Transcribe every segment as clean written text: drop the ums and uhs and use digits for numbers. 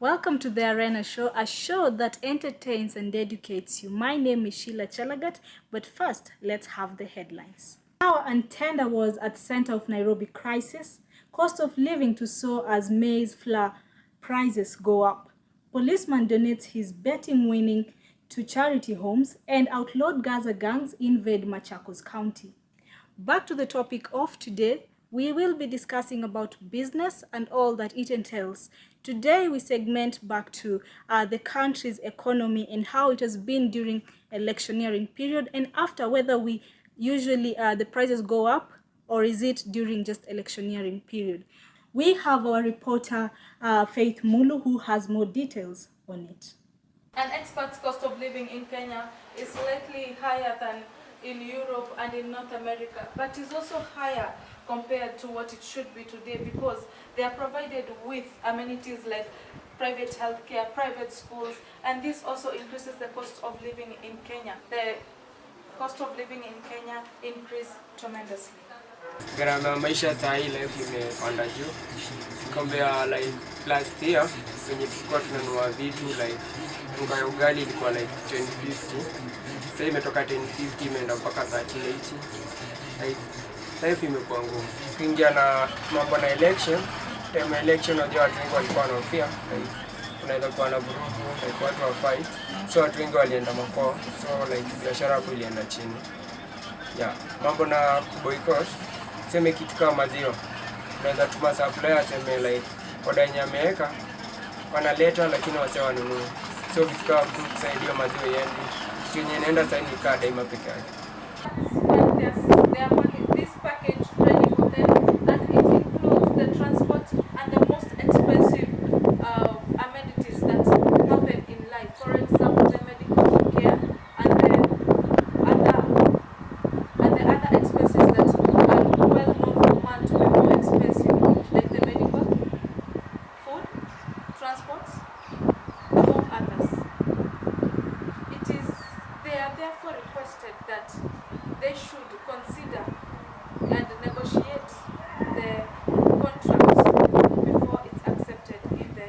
Welcome to the Arena Show, a show that entertains and educates you. My name is Sheila Chelagat, but first, let's have the headlines. Power and tender was at center of Nairobi crisis. Cost of living to soar as maize flour prices go up. Policeman donates his betting winning to charity homes, and outlawed Gaza gangs invade Machakos County. Back to the topic of today, we will be discussing about business and all that it entails. Today we segment back to the country's economy and how it has been during electioneering period and after, whether we usually the prices go up or is it during just electioneering period. We have our reporter Faith Mulu who has more details on it. An expert's cost of living in Kenya is slightly higher than in Europe and in North America, but is also higher compared to what it should be today because they are provided with amenities like private healthcare, private schools, and this also increases the cost of living in Kenya. The cost of living in Kenya increased tremendously. Gharama ya maisha saa hii life imepanda juu compare like last year when tulikuwa tunanunua vitu like unga ya ugali ilikuwa like 1050, sasa imetoka 1050 imeenda mpaka 1380. Like life imekuwa ngumu kuingia na mambo na election. Time election unajua watu wengi walikuwa wanahofia like unaweza kuwa na vurugu like watu wa fight, so watu wengi walienda makwao, so like biashara hapo ilienda chini. Yeah, mambo na boycott, sema kitu kama maziwa. Unaweza tuma supplier aseme like order yenye ameweka wanaleta lakini wase wanunue. So kitu kama kusaidia maziwa yendi. Kitu yenye inaenda sasa ni kaa daima peke yake. This package ready for them as it includes the transport and the most expensive amenities that happen in life. For example, the medical care and the other expenses that are well known for man to be more expensive, like the medical, food, transports, among others. They are therefore requested that they should consider and negotiate the contracts before it's accepted in the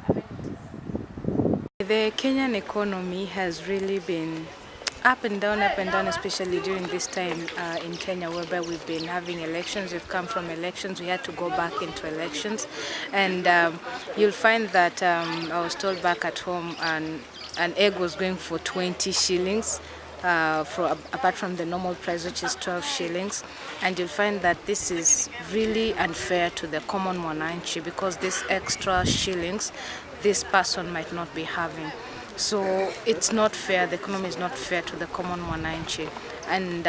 amenities. The Kenyan economy has really been up and down, especially during this time in Kenya, whereby we've been having elections. We've come from elections, we had to go back into elections, and you'll find that I was told back at home an egg was going for 20 shillings. Apart from the normal price, which is 12 shillings, and you'll find that this is really unfair to the common mwananchi because this extra shillings this person might not be having. So it's not fair, the economy is not fair to the common mwananchi. And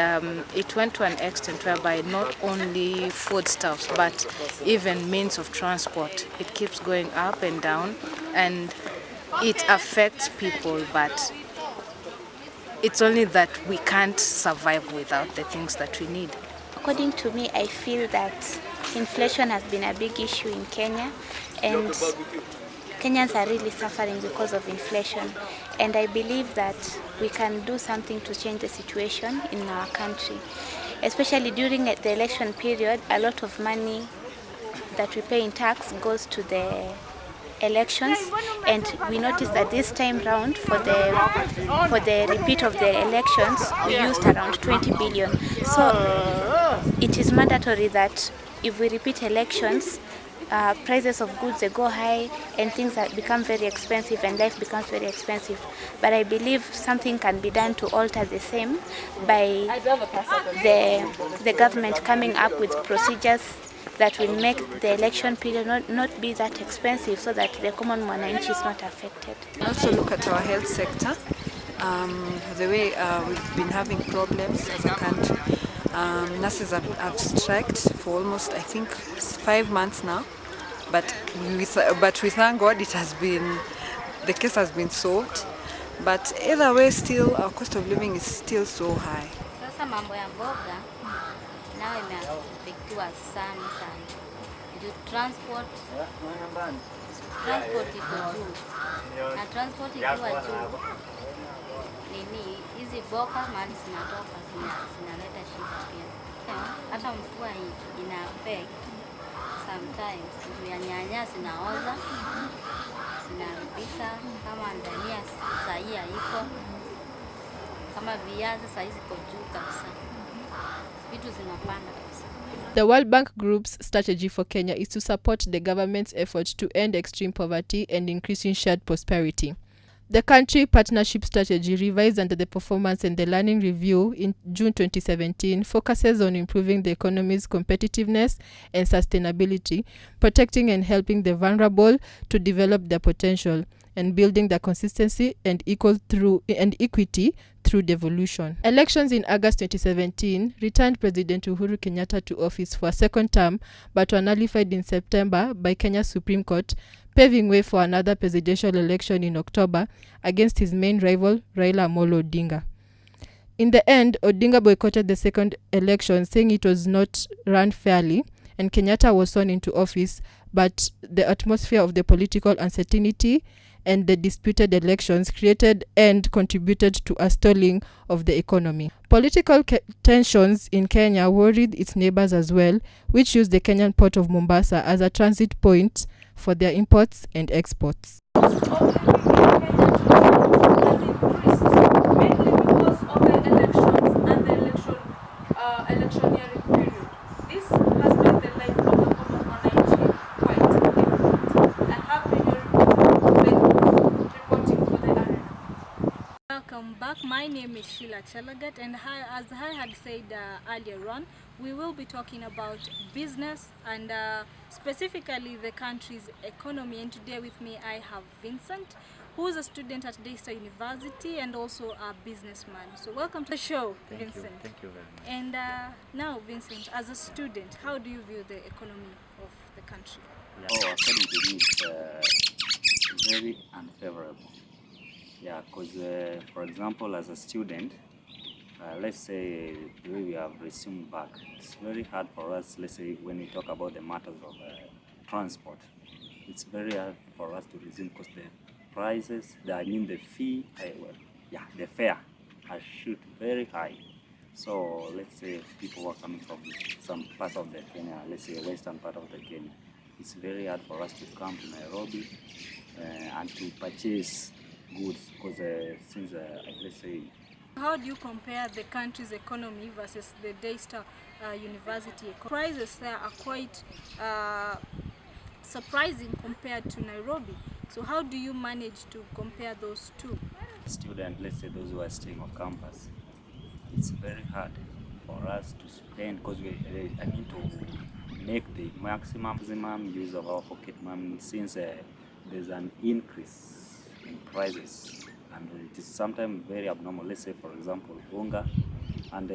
it went to an extent whereby not only foodstuffs but even means of transport, it keeps going up and down, and it affects people, but it's only that we can't survive without the things that we need. According to me, I feel that inflation has been a big issue in Kenya, and Kenyans are really suffering because of inflation. And I believe that we can do something to change the situation in our country. Especially during the election period, a lot of money that we pay in tax goes to the elections, and we noticed that this time round for the repeat of the elections we used around 20 billion. So it is mandatory that if we repeat elections, prices of goods they go high and things that become very expensive and life becomes very expensive. But I believe something can be done to alter the same by the government coming up with procedures that will make the election period not be that expensive, so that the common mwananchi is not affected. Also look at our health sector, the way we've been having problems as a country. Nurses have striked for almost, I think, 5 months now, but we thank God the case has been solved. But either way, still our cost of living is still so high. Sasa mambo ya mboga nao imeafektiwa sana juu transport iko juu, na transport ikiwa juu nini hizi boka mali zinatoka zinaleta shida pia. Hata mvua ina affect sometimes, juu ya nyanya zinaoza zinaharibika, kama ndania sahii haiko, kama viazi sahii ziko juu kabisa, vitu zinapanda kabisa. The World Bank Group's strategy for Kenya is to support the government's efforts to end extreme poverty and increasing shared prosperity. The country partnership strategy, revised under the Performance and the Learning Review in June 2017, focuses on improving the economy's competitiveness and sustainability, protecting and helping the vulnerable to develop their potential, and building the consistency and equity through devolution. Elections in August 2017 returned President Uhuru Kenyatta to office for a second term, but were nullified in September by Kenya's Supreme Court, paving way for another presidential election in October against his main rival, Raila Amolo Odinga. In the end, Odinga boycotted the second election, saying it was not run fairly, and Kenyatta was sworn into office, but the atmosphere of the political uncertainty and the disputed elections created and contributed to a stalling of the economy. Political tensions in Kenya worried its neighbors as well, which used the Kenyan port of Mombasa as a transit point for their imports and exports. Electioneering period. This has made the life of the common man quite difficult. I have been reporting for the arena. Welcome back. My name is Sheila Chalagat, and as I had said earlier on, we will be talking about business and specifically the country's economy. And today with me I have Vincent, who is a student at Daystar University and also a businessman. So welcome to the show, Vincent. Thank you very much. And now, Vincent, as a student, how do you view the economy of the country? Yeah. According to me, it's very unfavorable. Yeah, because for example, as a student, let's say the way we have resumed back, it's very hard for us. Let's say when we talk about the matters of transport, it's very hard for us to resume because the prices, the fee, the fare has shoot very high. So let's say people who are coming from some parts of the Kenya, let's say western part of the Kenya, it's very hard for us to come to Nairobi and to purchase goods because since let's say. How do you compare the country's economy versus the Daystar University? Prices there are quite surprising compared to Nairobi. So how do you manage to compare those two? Students, let's say those who are staying on campus, it's very hard for us to spend because I need to make the maximum use of our pocket money since there's an increase in prices and it is sometimes very abnormal. Let's say for example unga and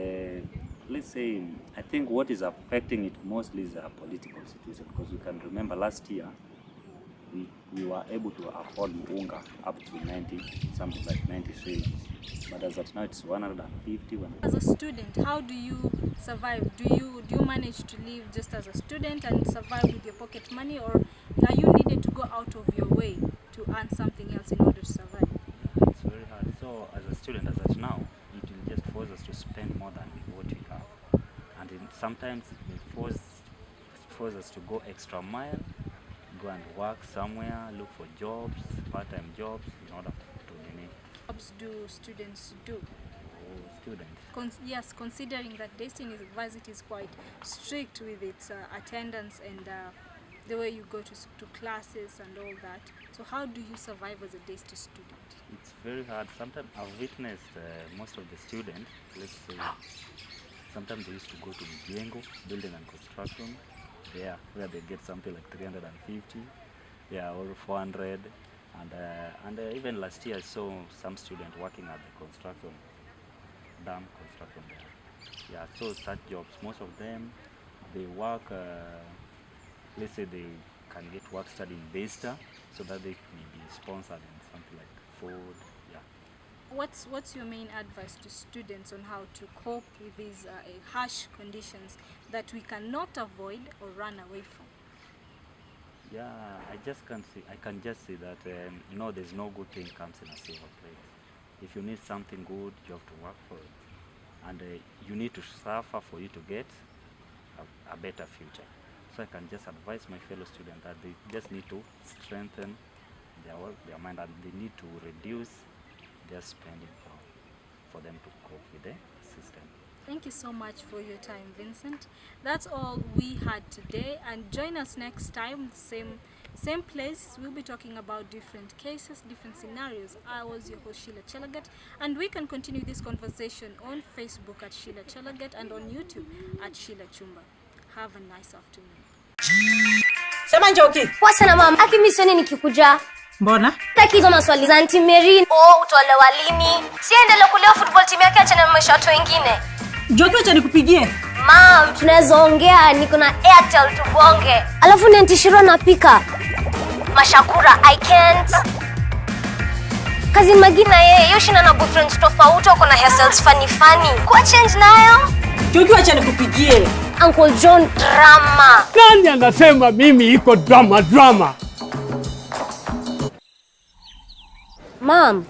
let's say I think what is affecting it mostly is a political situation because we can remember last year we were able to afford unga up to 90, something like 93, but as of now it's 150. As a student, how do you survive? Do you manage to live just as a student and survive with your pocket money, or are you needed to go out of your way to earn something else in order to survive? It's very hard. So as a student, as of now, it will just force us to spend more than what we have, and sometimes it will force us to go extra mile, go and work somewhere, look for jobs, part-time jobs in order to nini. Jobs do students do? Students. Yes, considering that Daystar University is quite strict with its attendance and the way you go to classes and all that. So how do you survive as a Daystar student? It's very hard. Sometimes I've witnessed most of the students, let's say, sometimes they used to go to Mjengo, building and construction, there where they get something like 350, or 400, and even last year I saw some students working at the construction, dam construction there. So such jobs, most of them they work. Let's say they can get work studying Daystar so that they may be sponsored in something like food. What's your main advice to students on how to cope with these harsh conditions that we cannot avoid or run away from? I can just say that there's no good thing comes in a silver plate. If you need something good, you have to work for it, and you need to suffer for you to get a better future. So I can just advise my fellow students that they just need to strengthen their mind, and they need to reduce their spending for them to cope with the system. Thank you so much for your time, Vincent. That's all we had today, and join us next time, same place. We'll be talking about different cases, different scenarios. I was your host, Sheila Chelagat, and we can continue this conversation on Facebook at Sheila Chelagat and on YouTube at Sheila Chumba. Have a nice afternoon. Sema Njoki. Poa sana mama. Aki mimi sioni nikikuja. Mbona? Sitaki hizo maswali za Auntie Mary. Utolewa lini? Siendelee kulea football team yake, acha na maisha watu wengine. Njoki, acha nikupigie. Mam, tunaweza ongea, niko na Airtel tubonge. Alafu ni Auntie Shiro napika. Mashakura, I can't. Kazi Magina yeye yoshina na boyfriends tofauti, uko na hairstyles funny. Kwa change nayo? Njoki, acha nikupigie. Uncle John drama. Nani anasema mimi iko drama? Mam.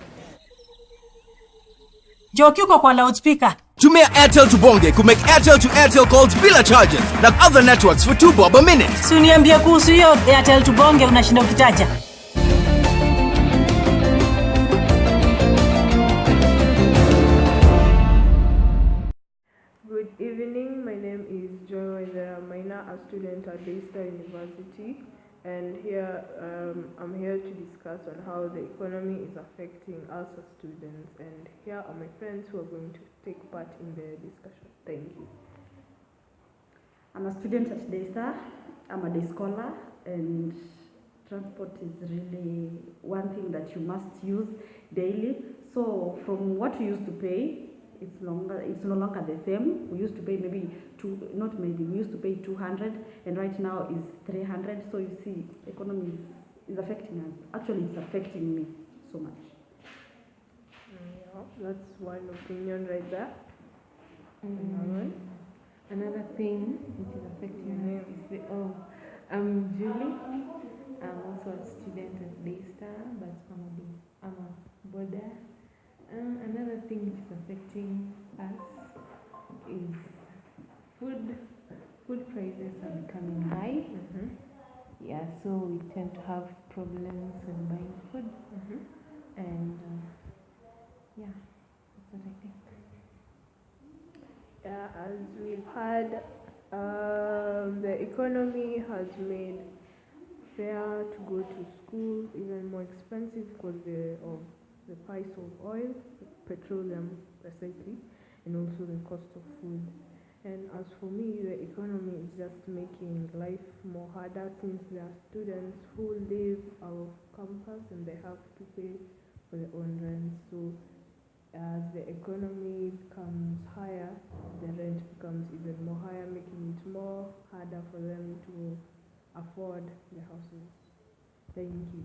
Njoki, uko kwa loudspeaker. Tumia Airtel Tubonge to make Airtel to Airtel calls bila charges like other networks for 2 bob a minute. Si uniambie kuhusu hiyo Airtel Tubonge unashinda ukitaja. Good evening, my name is Joy Maina, a student at Daystar University, and here I'm here to discuss on how the economy is affecting us as students, and here are my friends who are going to take part in the discussion. Thank you. I'm a student at Daystar. I'm a day scholar, and transport is really one thing that you must use daily. So from what we used to pay, it's no longer the same. We used to pay we used to pay 200, and right now is 300. So you see, economy is affecting us. Actually, it's affecting me so much. Yeah, that's one opinion right there. Another thing which is affecting us is I'm Julie. I'm also a student at Daystar, but I'm a boarder. Another thing which is affecting us is food. Food prices are becoming high. Yeah, so we tend to have problems when buying food. And yeah, that's what I think. Yeah, as we've heard, the economy has made fare to go to school even more expensive because of the price of oil, petroleum precisely, and also the cost of food. And as for me, the economy is just making life more harder since there are students who live out of campus and they have to pay for their own rent. So as the economy becomes higher, the rent becomes even more higher, making it more harder for them to afford the houses. Thank you.